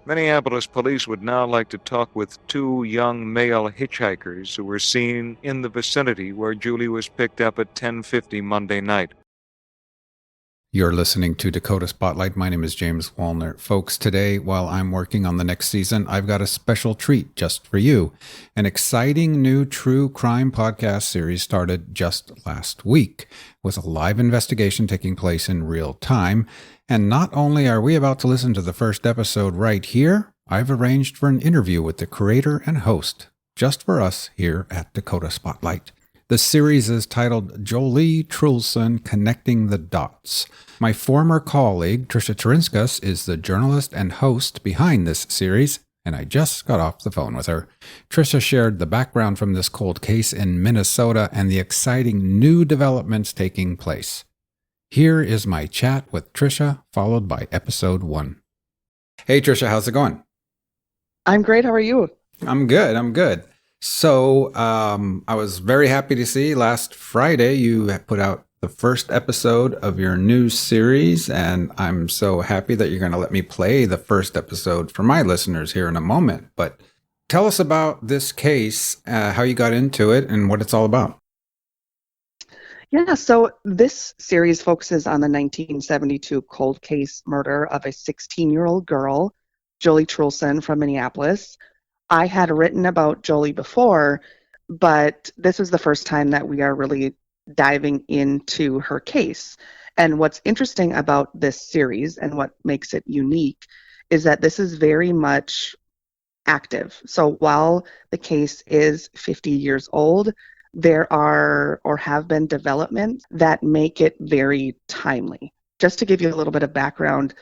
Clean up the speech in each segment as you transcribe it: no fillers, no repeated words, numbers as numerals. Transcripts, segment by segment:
Minneapolis police would now like to talk with two young male hitchhikers who were seen in the vicinity where Julie was picked up at 10:50 Monday night. You're listening to Dakota Spotlight. My name is James Wallner. Folks, today, while I'm working on the next season, I've got a special treat just for you. An exciting new true crime podcast series started just last week with a live investigation taking place in real time. And not only are we about to listen to the first episode right here, I've arranged for an interview with the creator and host just for us here at Dakota Spotlight. The series is titled Joli Truelson, Connecting the Dots. My former colleague, Trisha Taurinskas, is the journalist and host behind this series, and I just got off the phone with her. Trisha shared the background from this cold case in Minnesota and the exciting new developments taking place. Here is my chat with Trisha, followed by episode 1. Hey Trisha, how's it going? I'm great. How are you? I'm good. So I was very happy to see last Friday you put out the first episode of your new series, and I'm so happy that you're going to let me play the first episode for my listeners here in a moment. But tell us about this case, how you got into it, and what it's all about. Yeah, so this series focuses on the 1972 cold case murder of a 16-year-old girl, Joli Truelson from Minneapolis. I had written about Joli before, but this was the first time that we are really diving into her case. And what's interesting about this series and what makes it unique is that this is very much active. So while the case is 50 years old, there are or have been developments that make it very timely. Just to give you a little bit of background,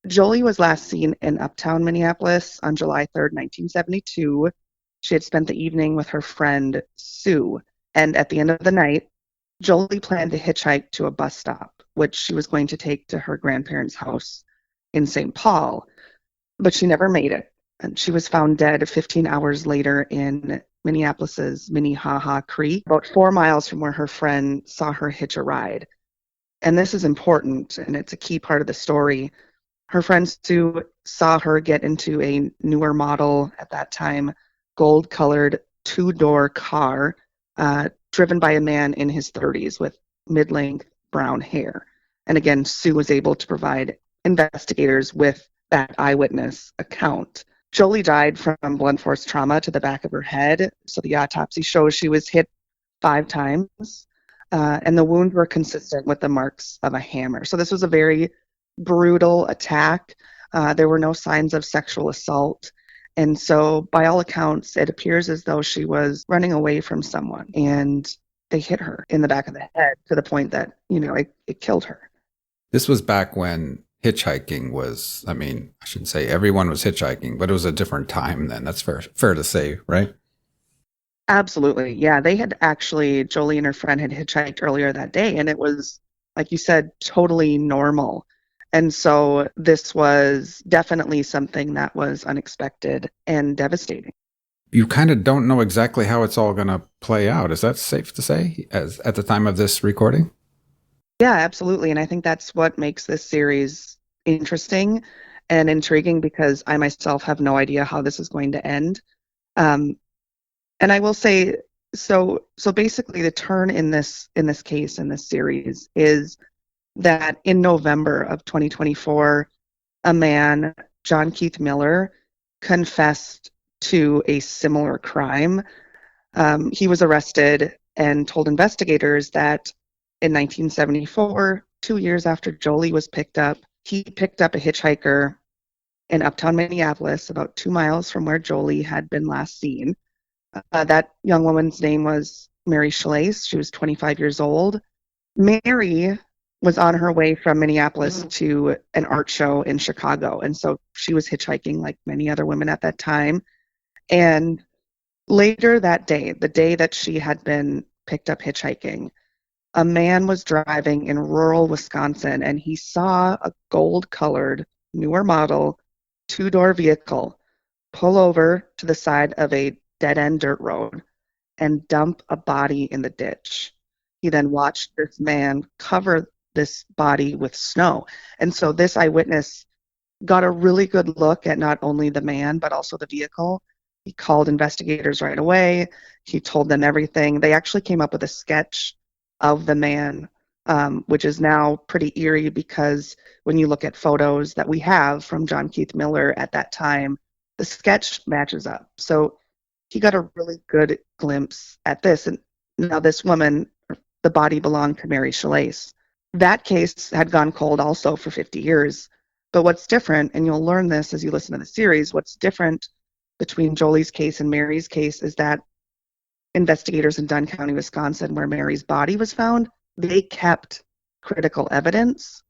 Joli was last seen in Uptown Minneapolis on July 3rd, 1972. She had spent the evening with her friend Sue, and at the end of the night, Joli planned to hitchhike to a bus stop, which she was going to take to her grandparents' house in St. Paul, but she never made it, and she was found dead 15 hours later in Minneapolis's Minnehaha Creek, about 4 miles from where her friend saw her hitch a ride. And this is important, and it's a key part of the story. Her friend Sue saw her get into a newer model at that time, gold-colored two-door car driven by a man in his 30s with mid-length brown hair. And again, Sue was able to provide investigators with that eyewitness account. Joli died from blunt force trauma to the back of her head. So the autopsy shows she was hit 5 times, and the wounds were consistent with the marks of a hammer. So this was a very brutal attack. There were no signs of sexual assault. And so by all accounts, it appears as though she was running away from someone and they hit her in the back of the head to the point that, it killed her. This was back when hitchhiking was, I shouldn't say everyone was hitchhiking, but it was a different time then. That's fair to say, right? Absolutely. Yeah, they had actually, Joli and her friend had hitchhiked earlier that day, and it was, like you said, totally normal. And so this was definitely something that was unexpected and devastating. You kind of don't know exactly how it's all going to play out. Is that safe to say as at the time of this recording? Yeah, absolutely. And I think that's what makes this series interesting and intriguing, because I myself have no idea how this is going to end. And I will say, so basically the turn in this case, in this series, is that in November of 2024, a man, John Keith Miller, confessed to a similar crime. He was arrested and told investigators that in 1974, 2 years after Joli was picked up, he picked up a hitchhiker in Uptown Minneapolis, about 2 miles from where Joli had been last seen. That young woman's name was Mary Schlase. She was 25 years old. Mary was on her way from Minneapolis to an art show in Chicago. And so she was hitchhiking like many other women at that time. And later that day, the day that she had been picked up hitchhiking, a man was driving in rural Wisconsin, and he saw a gold-colored, newer model, 2-door vehicle pull over to the side of a dead-end dirt road and dump a body in the ditch. He then watched this man cover this body with snow. And so this eyewitness got a really good look at not only the man, but also the vehicle. He called investigators right away. He told them everything. They actually came up with a sketch of the man, which is now pretty eerie because when you look at photos that we have from John Keith Miller at that time, the sketch matches up. So he got a really good glimpse at this. And now this woman, the body belonged to Mary Shalais. That case had gone cold also for 50 years. But what's different, and you'll learn this as you listen to the series, what's different between Joli's case and Mary's case is that investigators in Dunn County, Wisconsin, where Mary's body was found, they kept critical evidence,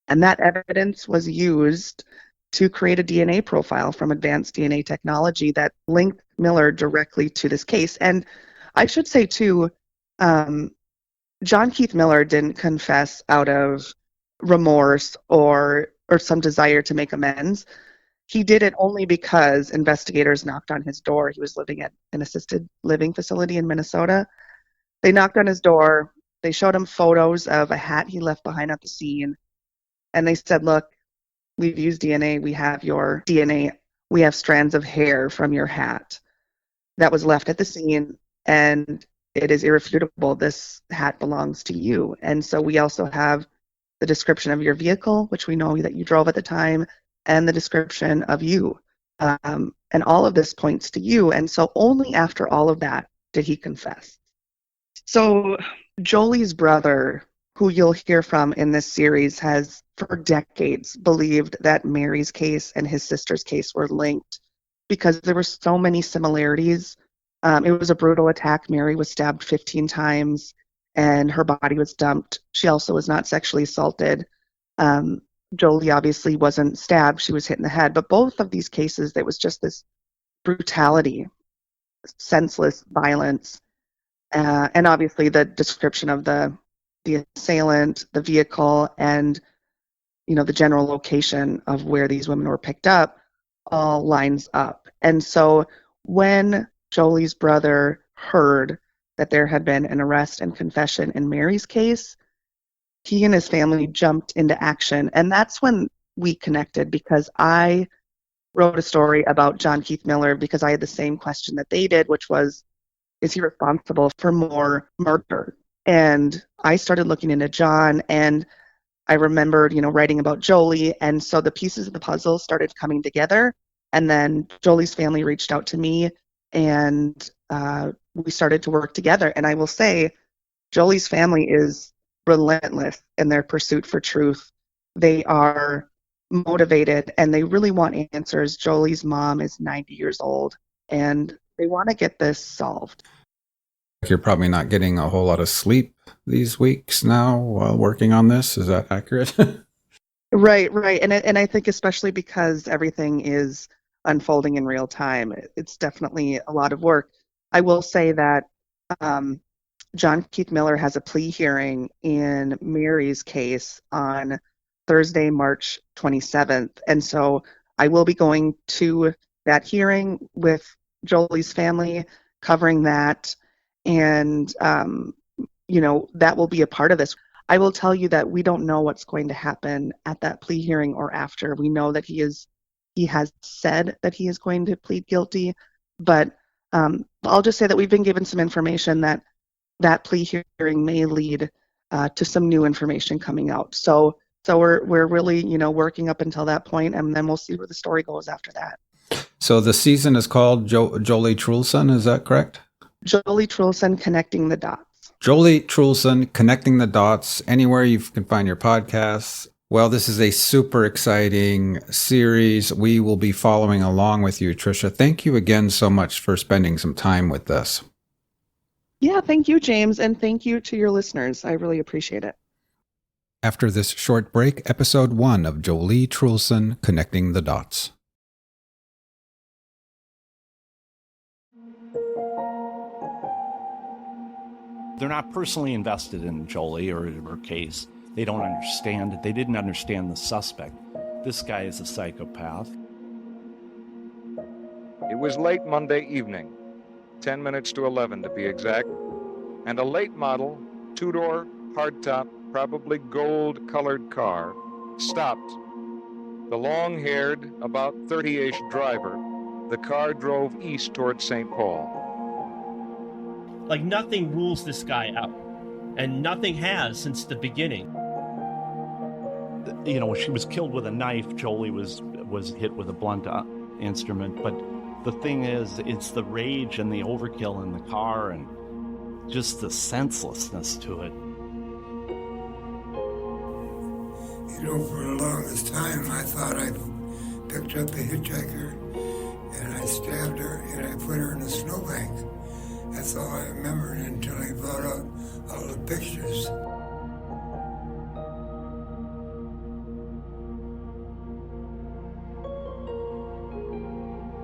and that evidence was used to create a DNA profile from advanced DNA technology that linked Miller directly to this case. And I should say, too, John Keith Miller didn't confess out of remorse or some desire to make amends. He did it only because investigators knocked on his door. He was living at an assisted living facility in Minnesota. They knocked on his door. They showed him photos of a hat he left behind at the scene. And they said, look, we've used DNA. We have your DNA. We have strands of hair from your hat that was left at the scene. And it is irrefutable. This hat belongs to you. And so we also have the description of your vehicle, which we know that you drove at the time, and the description of you. And all of this points to you. And so only after all of that did he confess. So Joli's brother, who you'll hear from in this series, has for decades believed that Mary's case and his sister's case were linked because there were so many similarities. It was a brutal attack. Mary was stabbed 15 times and her body was dumped. She also was not sexually assaulted. Joli obviously wasn't stabbed. She was hit in the head. But both of these cases, there was just this brutality, senseless violence, and obviously the description of the assailant, the vehicle, and the general location of where these women were picked up all lines up. And so when Joli's brother heard that there had been an arrest and confession in Mary's case, he and his family jumped into action. And that's when we connected, because I wrote a story about John Keith Miller because I had the same question that they did, which was, is he responsible for more murder? And I started looking into John, and I remembered, writing about Joli. And so the pieces of the puzzle started coming together. And then Joli's family reached out to me, and we started to work together. And I will say, Joli's family is relentless in their pursuit for truth. They are motivated and they really want answers. Joli's mom is 90 years old and they want to get this solved. You're probably not getting a whole lot of sleep these weeks now while working on this. Is that accurate? Right. And I think especially because everything is unfolding in real time, it's definitely a lot of work. I will say that John Keith Miller has a plea hearing in Mary's case on Thursday, March 27th. And so I will be going to that hearing with Joli's family, covering that. And, that will be a part of this. I will tell you that we don't know what's going to happen at that plea hearing or after. We know that he has said that he is going to plead guilty, but I'll just say that we've been given some information that plea hearing may lead to some new information coming out. So we're really, working up until that point, and then we'll see where the story goes after that. So the season is called Joli Truelson, is that correct? Joli Truelson, Connecting the Dots. Joli Truelson, Connecting the Dots, anywhere you can find your podcasts. Well, this is a super exciting series. We will be following along with you, Trisha. Thank you again so much for spending some time with us. Yeah, thank you, James, and thank you to your listeners. I really appreciate it. After this short break, episode 1 of Joli Truelson, Connecting the Dots. They're not personally invested in Joli or her case. They don't understand it. They didn't understand the suspect. This guy is a psychopath. It was late Monday evening, 10 minutes to 11 to be exact, and a late model, two-door, hardtop, probably gold-colored car stopped The long-haired, about 30-ish driver, the car drove east toward St. Paul. Like, nothing rules this guy out, and nothing has since the beginning. You know, she was killed with a knife. Joli was hit with a blunt instrument. But the thing is, it's the rage and the overkill in the car and just the senselessness to it. You know, for the longest time, I thought I picked up the hitchhiker and I stabbed her and I put her in a snowbank. That's all I remembered until he brought out all the pictures.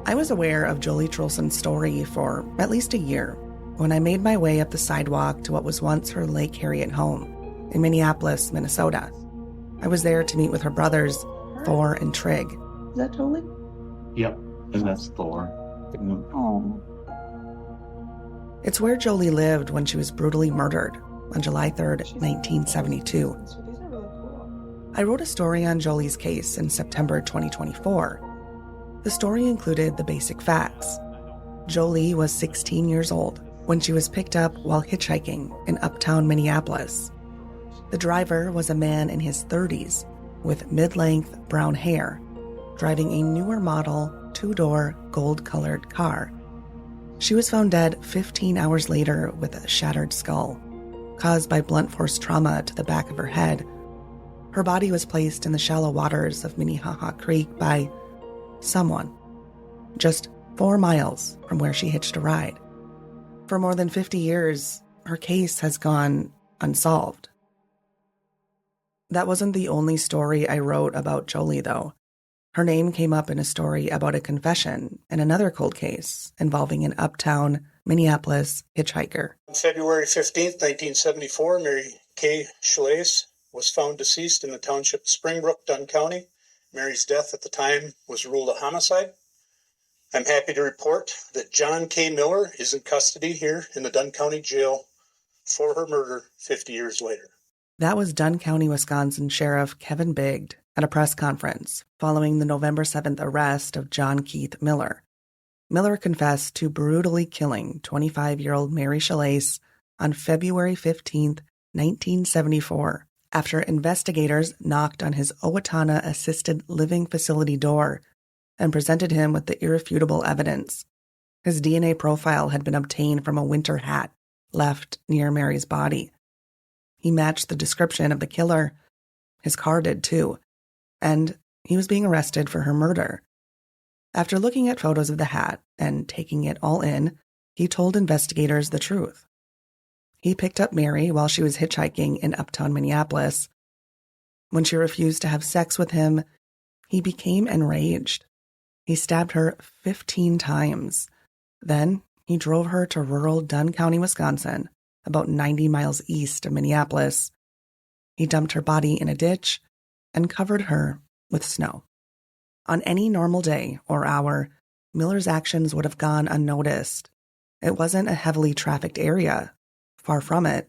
I was aware of Joli Truelson's story for at least a year when I made my way up the sidewalk to what was once her Lake Harriet home in Minneapolis, Minnesota. I was there to meet with her brothers, Thor and Trig. Is that Joli? Yep, and that's Thor. Oh. It's where Joli lived when she was brutally murdered on July 3rd, 1972. I wrote a story on Joli's case in September 2024. The story included the basic facts. Joli was 16 years old when she was picked up while hitchhiking in Uptown Minneapolis. The driver was a man in his 30s with mid-length brown hair, driving a newer model, two-door, gold-colored car. She was found dead 15 hours later with a shattered skull, caused by blunt force trauma to the back of her head. Her body was placed in the shallow waters of Minnehaha Creek by someone, just 4 miles from where she hitched a ride. For more than 50 years, her case has gone unsolved. That wasn't the only story I wrote about Joli, though. Her name came up in a story about a confession in another cold case involving an Uptown Minneapolis hitchhiker. On February 15th, 1974, Mary Kay Schlaese was found deceased in the township of Springbrook, Dunn County. Mary's death at the time was ruled a homicide. I'm happy to report that John K. Miller is in custody here in the Dunn County Jail for her murder 50 years later. That was Dunn County, Wisconsin Sheriff Kevin Bigd at a press conference following the November 7th arrest of John Keith Miller. Miller confessed to brutally killing 25-year-old Mary Schlaese on February 15th, 1974, after investigators knocked on his Owatonna assisted living facility door and presented him with the irrefutable evidence. His DNA profile had been obtained from a winter hat left near Mary's body. He matched the description of the killer. His car did too, and he was being arrested for her murder. After looking at photos of the hat and taking it all in, he told investigators the truth. He picked up Mary while she was hitchhiking in Uptown Minneapolis. When she refused to have sex with him, he became enraged. He stabbed her 15 times. Then he drove her to rural Dunn County, Wisconsin, about 90 miles east of Minneapolis. He dumped her body in a ditch and covered her with snow. On any normal day or hour, Miller's actions would have gone unnoticed. It wasn't a heavily trafficked area, far from it.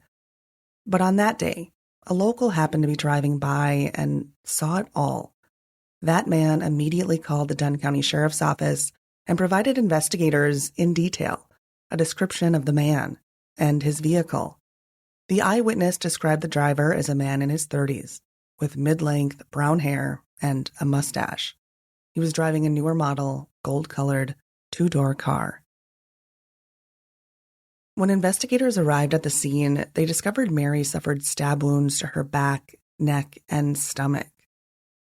But on that day, a local happened to be driving by and saw it all. That man immediately called the Dunn County Sheriff's Office and provided investigators in detail a description of the man and his vehicle. The eyewitness described the driver as a man in his 30s, with mid-length brown hair and a mustache. He was driving a newer model, gold-colored, two-door car. When investigators arrived at the scene, they discovered Mary suffered stab wounds to her back, neck, and stomach.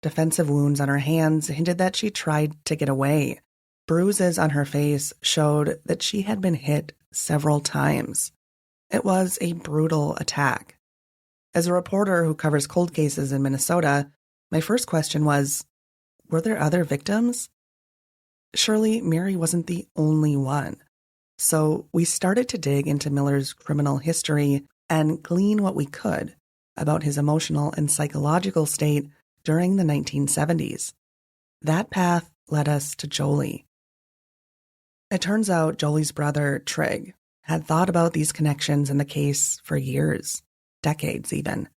Defensive wounds on her hands hinted that she tried to get away. Bruises on her face showed that she had been hit several times. It was a brutal attack. As a reporter who covers cold cases in Minnesota, my first question was, were there other victims? Surely Mary wasn't the only one. So we started to dig into Miller's criminal history and glean what we could about his emotional and psychological state during the 1970s. That path led us to Joli. It turns out Joli's brother, Trig, had thought about these connections in the case for years, decades even.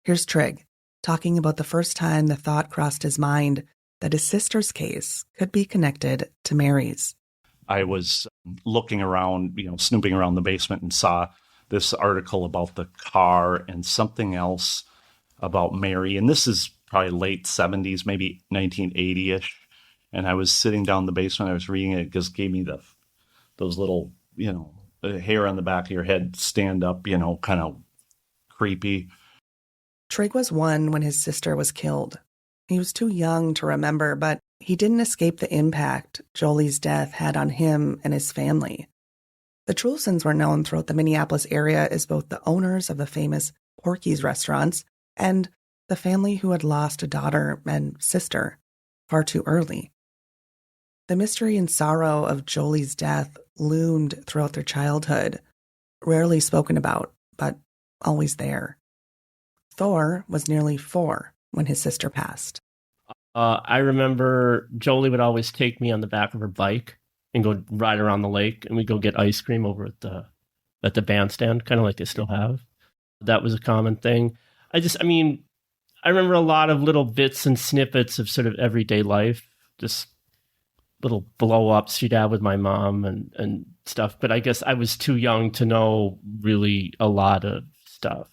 Here's Trig talking about the first time the thought crossed his mind that his sister's case could be connected to Mary's. I was looking around, snooping around the basement and saw this article about the car and something else about Mary. And this is probably late 70s, maybe 1980-ish. And I was sitting down in the basement. I was reading it. It just gave me those little, the hair on the back of your head stand up, kind of creepy. Trig was 1 when his sister was killed. He was too young to remember, but he didn't escape the impact Joli's death had on him and his family. The Truelsons were known throughout the Minneapolis area as both the owners of the famous Porky's restaurants and the family who had lost a daughter and sister far too early. The mystery and sorrow of Joli's death loomed throughout their childhood, rarely spoken about, but always there. Thor was nearly 4 when his sister passed. I remember Joli would always take me on the back of her bike and go ride around the lake, and we'd go get ice cream over at the bandstand, kind of like they still have. That was a common thing. I remember a lot of little bits and snippets of sort of everyday life, just little blow-ups she'd have with my mom and stuff. But I guess I was too young to know really a lot of stuff.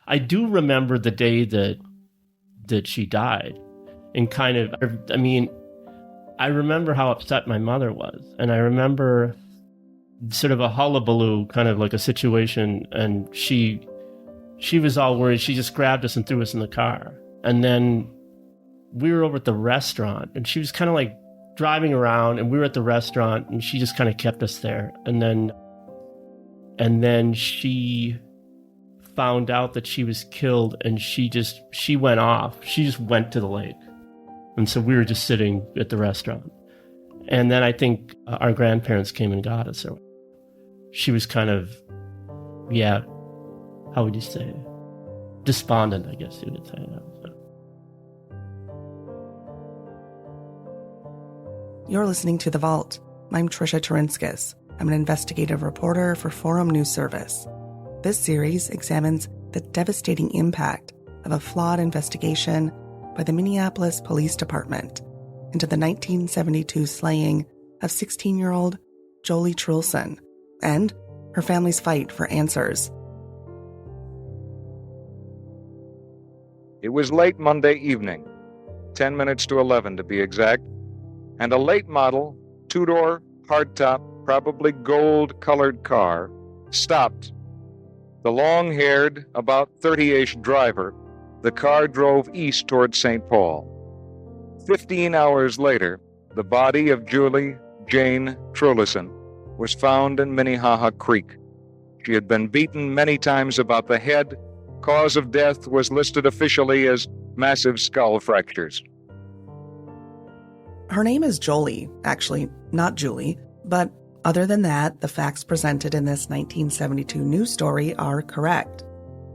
I do remember the day that she died. And I remember how upset my mother was. And I remember sort of a hullabaloo, kind of like a situation. And she was all worried. She just grabbed us and threw us in the car. And then we were over at the restaurant, and she was kind of like driving around, and we were at the restaurant, and she just kind of kept us there. And then she found out that she was killed, and she went off. She just went to the lake. And so we were just sitting at the restaurant. And then I think our grandparents came and got us. She was kind of, how would you say? Despondent, I guess you would say. You're listening to The Vault. I'm Trisha Taurinskas. I'm an investigative reporter for Forum News Service. This series examines the devastating impact of a flawed investigation by the Minneapolis Police Department into the 1972 slaying of 16-year-old Joli Truelson and her family's fight for answers. It was late Monday evening, 10 minutes to 11 to be exact, and a late model, 2-door, hardtop, probably gold-colored car stopped. The long-haired, about 30-ish driver, the car drove east toward St. Paul. 15 hours later, the body of Julie Jane Truelson was found in Minnehaha Creek. She had been beaten many times about the head. Cause of death was listed officially as massive skull fractures. Her name is Joli, actually, not Julie, but other than that, the facts presented in this 1972 news story are correct.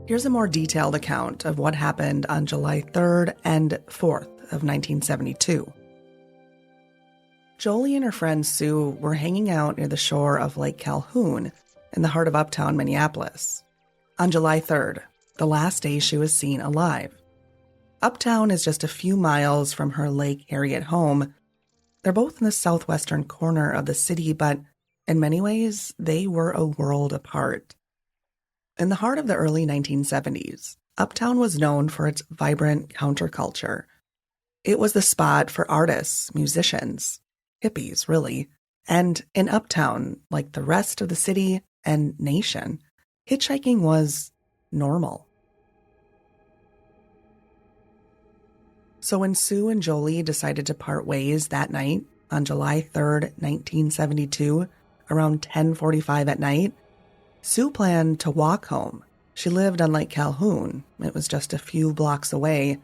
Here's a more detailed account of what happened on July 3rd and 4th of 1972. Joli and her friend Sue were hanging out near the shore of Lake Calhoun in the heart of Uptown Minneapolis. On July 3rd, the last day she was seen alive. Uptown is just a few miles from her Lake Harriet home. They're both in the southwestern corner of the city, but in many ways, they were a world apart. In the heart of the early 1970s, Uptown was known for its vibrant counterculture. It was the spot for artists, musicians, hippies, really. And in Uptown, like the rest of the city and nation, hitchhiking was normal. So when Sue and Joli decided to part ways that night, on July 3rd, 1972, around 10:45 at night, Sue planned to walk home. She lived on Lake Calhoun. It was just a few blocks away.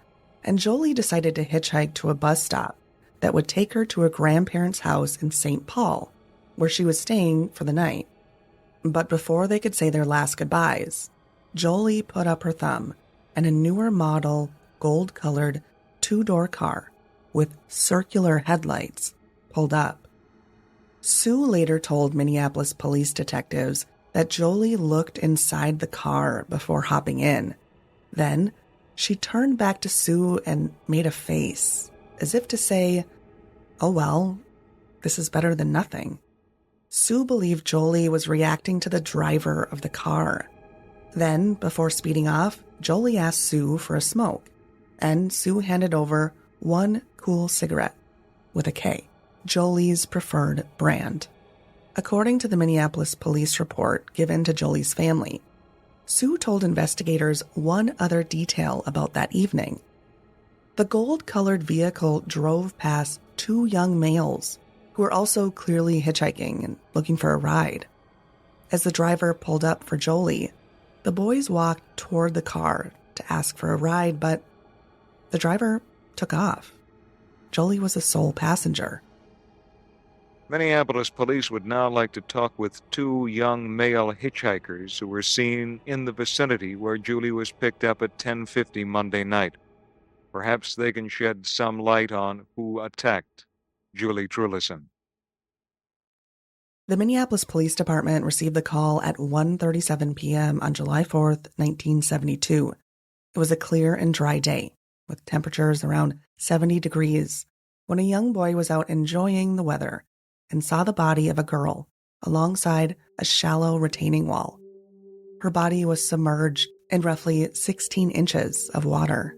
And Joli decided to hitchhike to a bus stop that would take her to her grandparents' house in St. Paul, where she was staying for the night. But before they could say their last goodbyes, Joli put up her thumb, and a newer model, gold-colored, 2-door car with circular headlights pulled up. Sue later told Minneapolis police detectives that Joli looked inside the car before hopping in. Then she turned back to Sue and made a face, as if to say, oh well, this is better than nothing. Sue believed Joli was reacting to the driver of the car. Then, before speeding off, Joli asked Sue for a smoke, and Sue handed over one cool cigarette, with a K, Joli's preferred brand. According to the Minneapolis police report given to Joli's family, Sue told investigators one other detail about that evening. The gold-colored vehicle drove past two young males who were also clearly hitchhiking and looking for a ride. As the driver pulled up for Joli, the boys walked toward the car to ask for a ride, but the driver took off. Joli was a sole passenger. Minneapolis police would now like to talk with two young male hitchhikers who were seen in the vicinity where Joli was picked up at 10:50 Monday night. Perhaps they can shed some light on who attacked Joli Truelson. The Minneapolis Police Department received the call at 1:37 p.m. on July 4th, 1972. It was a clear and dry day, with temperatures around 70 degrees, when a young boy was out enjoying the weather and saw the body of a girl alongside a shallow retaining wall. Her body was submerged in roughly 16 inches of water.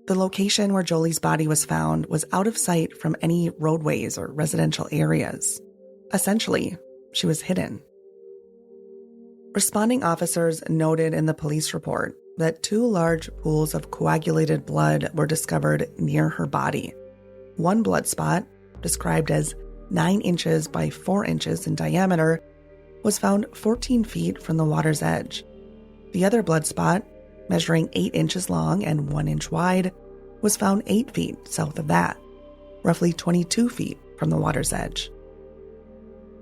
The location where Joli's body was found was out of sight from any roadways or residential areas. Essentially, she was hidden. Responding officers noted in the police report that two large pools of coagulated blood were discovered near her body. One blood spot, described as 9 inches by 4 inches in diameter, was found 14 feet from the water's edge. The other blood spot, measuring 8 inches long and 1 inch wide, was found 8 feet south of that, roughly 22 feet from the water's edge.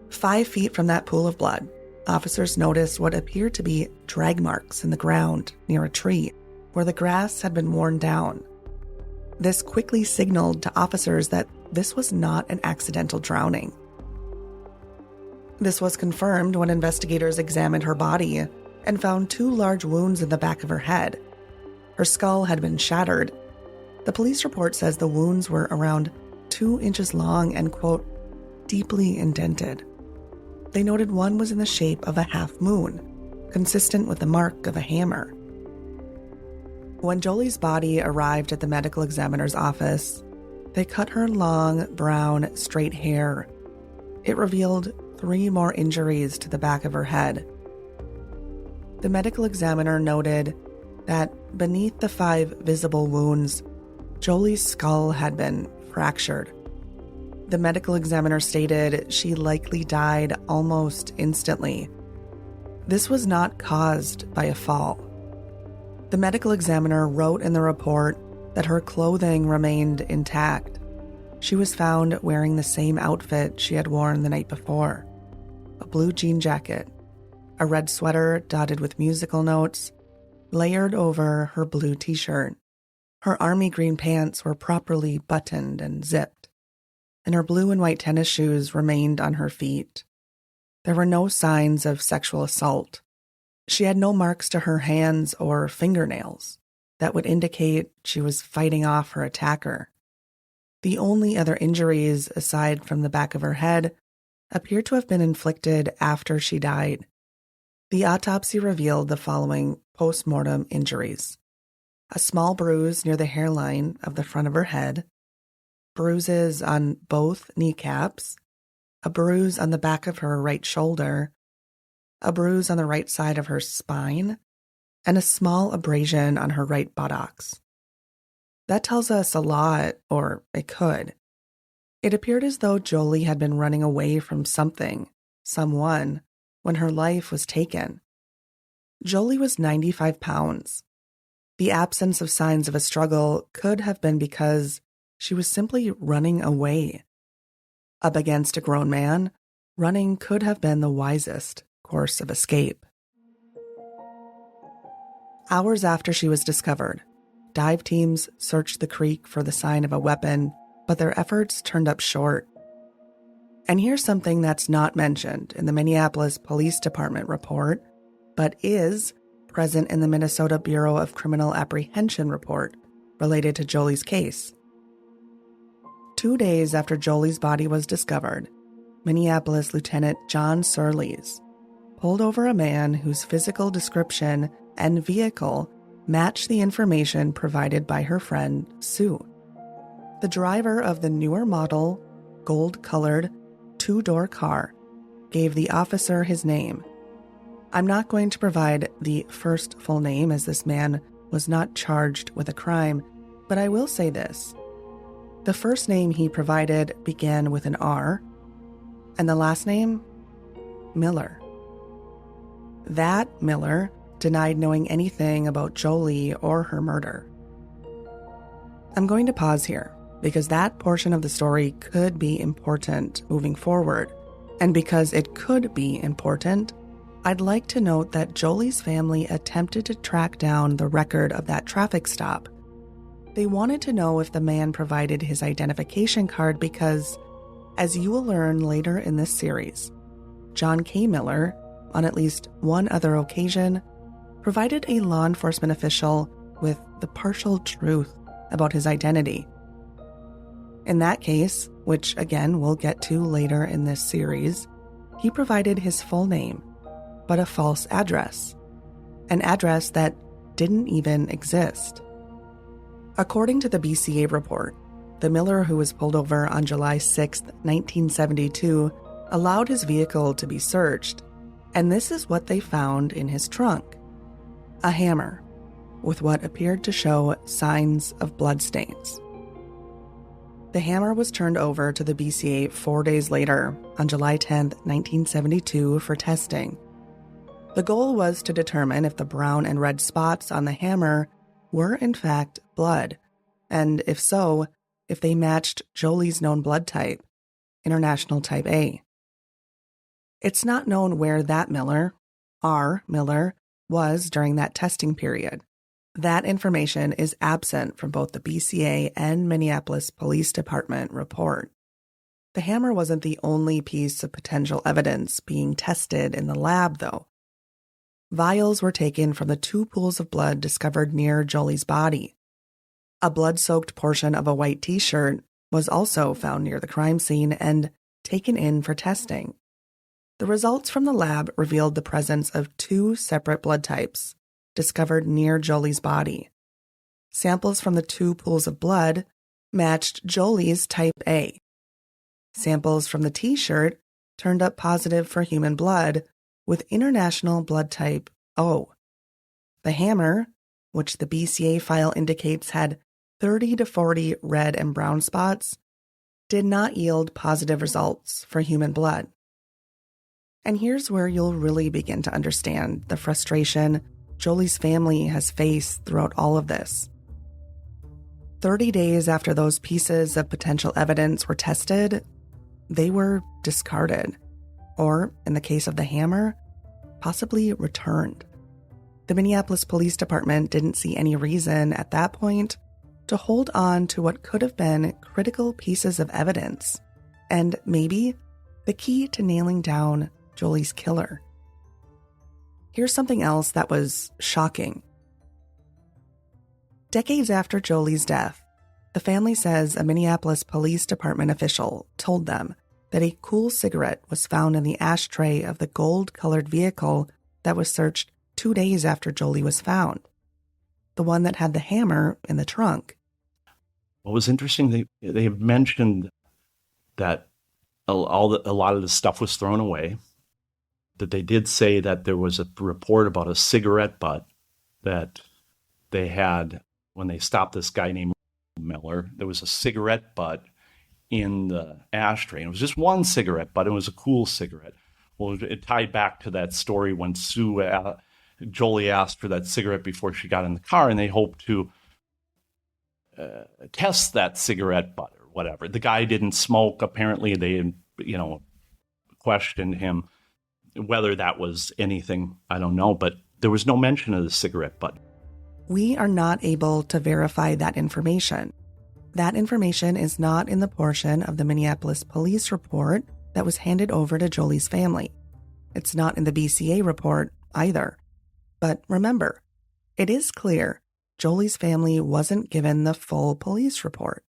5 feet from that pool of blood, officers noticed what appeared to be drag marks in the ground near a tree where the grass had been worn down. This quickly signaled to officers that this was not an accidental drowning. This was confirmed when investigators examined her body and found two large wounds in the back of her head. Her skull had been shattered. The police report says the wounds were around 2 inches long and, quote, deeply indented. They noted one was in the shape of a half moon, consistent with the mark of a hammer. When Joli's body arrived at the medical examiner's office, they cut her long, brown, straight hair. It revealed 3 more injuries to the back of her head. The medical examiner noted that beneath the 5 visible wounds, Joli's skull had been fractured. The medical examiner stated she likely died almost instantly. This was not caused by a fall. The medical examiner wrote in the report that her clothing remained intact. She was found wearing the same outfit she had worn the night before: a blue jean jacket, a red sweater dotted with musical notes, layered over her blue t-shirt. Her army green pants were properly buttoned and zipped, and her blue and white tennis shoes remained on her feet. There were no signs of sexual assault. She had no marks to her hands or fingernails that would indicate she was fighting off her attacker. The only other injuries, aside from the back of her head, appeared to have been inflicted after she died. The autopsy revealed the following post-mortem injuries: a small bruise near the hairline of the front of her head, bruises on both kneecaps, a bruise on the back of her right shoulder, a bruise on the right side of her spine, and a small abrasion on her right buttocks. That tells us a lot, or it could. It appeared as though Joli had been running away from something, someone, when her life was taken. Joli was 95 pounds. The absence of signs of a struggle could have been because she was simply running away. Up against a grown man, running could have been the wisest course of escape. Hours after she was discovered, dive teams searched the creek for the sign of a weapon, but their efforts turned up short. And here's something that's not mentioned in the Minneapolis Police Department report, but is present in the Minnesota Bureau of Criminal Apprehension report related to Joli's case. 2 days after Joli's body was discovered, Minneapolis Lieutenant John Surlees pulled over a man whose physical description and vehicle matched the information provided by her friend, Sue. The driver of the newer model, gold-colored, two-door car gave the officer his name. I'm not going to provide the first full name as this man was not charged with a crime, but I will say this. The first name he provided began with an R, and the last name, Miller. That Miller denied knowing anything about Joli or her murder. I'm going to pause here because that portion of the story could be important moving forward, and because it could be important, I'd like to note that Joli's family attempted to track down the record of that traffic stop. They wanted to know if the man provided his identification card because, as you will learn later in this series, John K. Miller, on at least one other occasion, provided a law enforcement official with the partial truth about his identity. In that case, which again we'll get to later in this series, he provided his full name, but a false address, an address that didn't even exist. According to the BCA report, the Miller who was pulled over on July 6, 1972, allowed his vehicle to be searched, and this is what they found in his trunk: a hammer with what appeared to show signs of bloodstains. The hammer was turned over to the BCA 4 days later, on July 10, 1972, for testing. The goal was to determine if the brown and red spots on the hammer were in fact blood, and if so, if they matched Joli's known blood type, International Type A. It's not known where that Miller, R. Miller, was during that testing period. That information is absent from both the BCA and Minneapolis Police Department report. The hammer wasn't the only piece of potential evidence being tested in the lab, though. Vials were taken from the 2 pools of blood discovered near Joli's body. A blood-soaked portion of a white t-shirt was also found near the crime scene and taken in for testing. The results from the lab revealed the presence of 2 separate blood types discovered near Joli's body. Samples from the 2 pools of blood matched Joli's Type A. Samples from the t-shirt turned up positive for human blood with International Blood Type O. The hammer, which the BCA file indicates had 30 to 40 red and brown spots, did not yield positive results for human blood. And here's where you'll really begin to understand the frustration Joli's family has faced throughout all of this. 30 days after those pieces of potential evidence were tested, they were discarded, or, in the case of the hammer, possibly returned. The Minneapolis Police Department didn't see any reason at that point to hold on to what could have been critical pieces of evidence, and maybe the key to nailing down Joli's killer. Here's something else that was shocking. Decades after Joli's death, the family says a Minneapolis Police Department official told them that a cool cigarette was found in the ashtray of the gold-colored vehicle that was searched 2 days after Joli was found, the one that had the hammer in the trunk. What was interesting, they have mentioned that a lot of the stuff was thrown away, that they did say that there was a report about a cigarette butt that they had when they stopped this guy named Miller. There was a cigarette butt in the ashtray. And it was just one cigarette butt. It was a cool cigarette. Well, it tied back to that story when Joli asked for that cigarette before she got in the car, and they hoped to test that cigarette butt or whatever. The guy didn't smoke. Apparently, they, questioned him whether that was anything. I don't know, but there was no mention of the cigarette butt. We are not able to verify that information. That information is not in the portion of the Minneapolis police report that was handed over to Joli's family. It's not in the BCA report either. But remember, it is clear Joli's family wasn't given the full police report.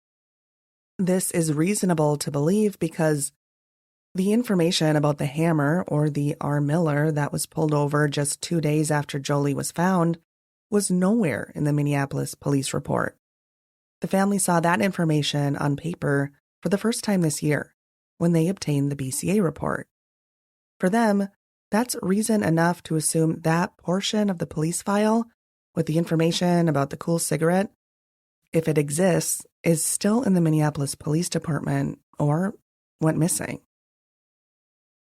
This is reasonable to believe because the information about the hammer or the R. Miller that was pulled over just 2 days after Joli was found was nowhere in the Minneapolis police report. The family saw that information on paper for the first time this year when they obtained the BCA report. For them, that's reason enough to assume that portion of the police file with the information about the cool cigarette, if it exists, is still in the Minneapolis Police Department or went missing.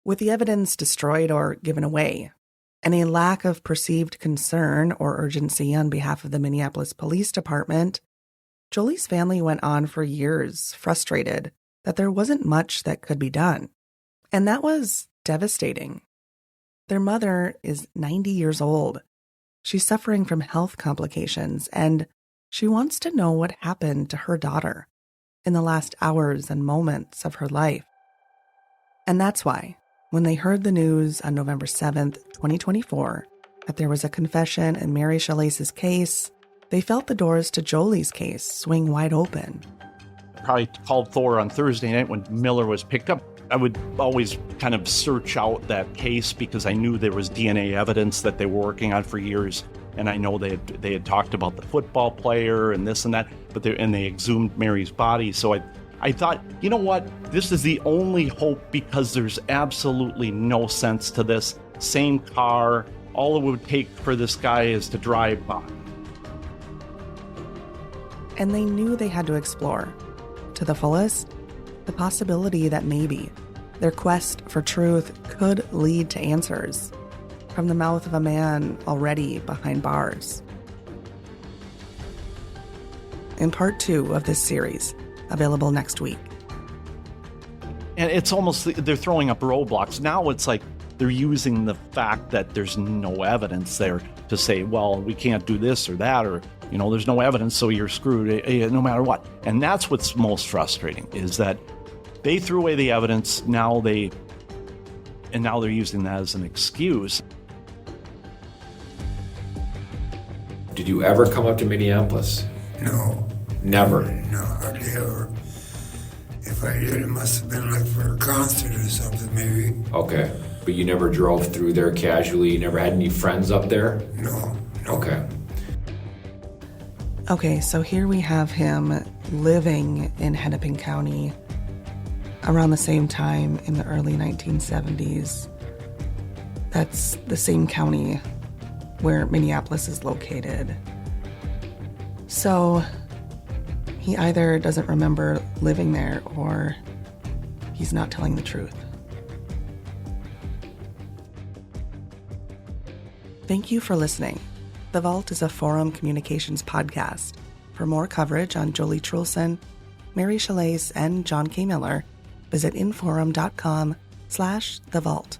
With the evidence destroyed or given away, and a lack of perceived concern or urgency on behalf of the Minneapolis Police Department, Joli's family went on for years, frustrated that there wasn't much that could be done. And that was devastating. Their mother is 90 years old. She's suffering from health complications, and she wants to know what happened to her daughter in the last hours and moments of her life. And that's why, when they heard the news on November 7th, 2024, that there was a confession in Mary Chalais's case, they felt the doors to Joli's case swing wide open. Probably called Thor on Thursday night when Miller was picked up. I would always kind of search out that case because I knew there was DNA evidence that they were working on for years. And I know they had talked about the football player and this and that, but they exhumed Mary's body. So I thought, you know what? This is the only hope because there's absolutely no sense to this. Same car. All it would take for this guy is to drive by. And they knew they had to explore, to the fullest, the possibility that maybe their quest for truth could lead to answers from the mouth of a man already behind bars. In part 2 of this series, available next week. And it's almost, they're throwing up roadblocks. Now it's like they're using the fact that there's no evidence there to say, well, we can't do this or that, or, there's no evidence, so you're screwed no matter what. And that's what's most frustrating, is that they threw away the evidence, now they're using that as an excuse. Did you ever come up to Minneapolis? No. Never? No, hardly ever. If I did, it must have been like for a concert or something, maybe. Okay. But you never drove through there casually? You never had any friends up there? No. Okay. Okay, so here we have him living in Hennepin County around the same time in the early 1970s. That's the same county where Minneapolis is located. So he either doesn't remember living there or he's not telling the truth. Thank you for listening. The Vault is a Forum Communications podcast. For more coverage on Joli Truelson, Mary Chalais, and John K. Miller, visit inforum.com/The Vault.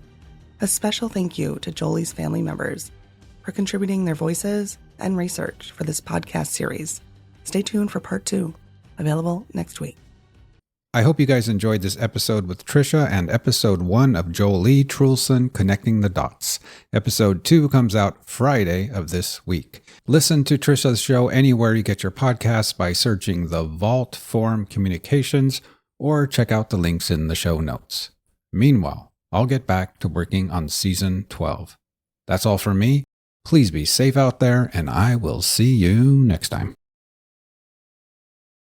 A special thank you to Joli's family members for contributing their voices and research for this podcast series. Stay tuned for part 2, available next week. I hope you guys enjoyed this episode with Trisha and episode 1 of Joli Truelson Connecting the Dots. Episode 2 comes out Friday of this week. Listen to Trisha's show anywhere you get your podcasts by searching The Vault Forum Communications or check out the links in the show notes. Meanwhile, I'll get back to working on season 12. That's all from me. Please be safe out there, and I will see you next time.